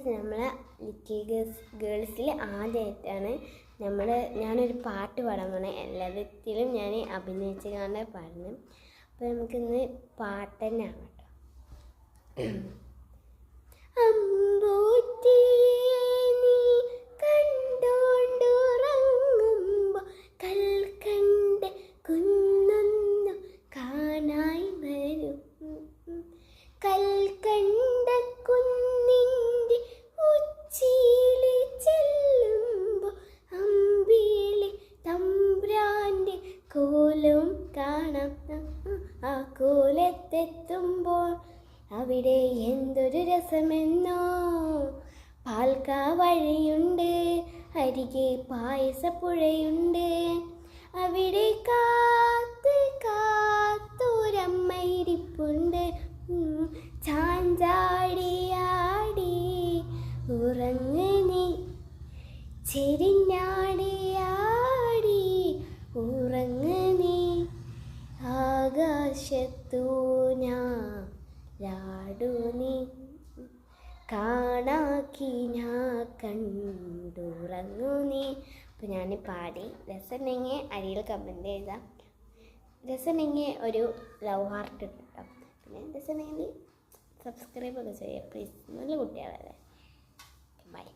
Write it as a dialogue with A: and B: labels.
A: Guys നമ്മളെ little ഗേൾസിൽ ആദ്യമായിട്ടാണ് ഞാനൊരു പാട്ട് പാടാൻ പോണേ. എല്ലാത്തിലും ഞാൻ അഭിനയിച്ച് കാണാൻ പാടുന്നത്. അപ്പോൾ നമുക്കിന്ന് പാട്ട് തന്നെ ആണ് കേട്ടോ. അമ്പൂറ്റിയെ നീ കണ്ടോണ്ടുറങ്ങുമ്പോൾ കൽക്കണ്ട കുന്നൊന്നു കാണായി വരും. കൽക്കണ്ട കുന്നിൻ്റെ ഉച്ചിയിൽ ചെല്ലുമ്പോൾ അമ്പിളി തമ്പ്രാൻ്റെ കോലം കാണാം. ആ കോലത്തെത്തുമ്പോൾ അവിടെ എന്തൊരു രസമെന്നോ. പാൽക്കാവഴിയുണ്ട്, അരികെ പായസപ്പുഴയുണ്ട്. അവിടെ കാത്തൊരമ്മയിരിപ്പുണ്ട്. ചാഞ്ചാടിയാടി ഉറങ്ങ് നീ, ചെരിഞ്ഞാടിയാടി ഉറങ്ങ് നീ. ആകാശത്തു ഞാടു നീ, കാണാക്കി ഞാൻ കണ്ടുറങ്ങു നീ. അപ്പോൾ ഞാൻ പാടി. രസമുണ്ടെങ്കിൽ അടിയിൽ കമൻറ്റ് ചെയ്താൽ, രസമുണ്ടെങ്കിൽ ഒരു ലവ് ഹാർട്ട് ഇട്ടോ. പിന്നെ രസമുണ്ടെങ്കിൽ സബ്സ്ക്രൈബൊക്കെ ചെയ്യാം പ്ലീസ്. നല്ല കുട്ടികളല്ലേ. ബൈ.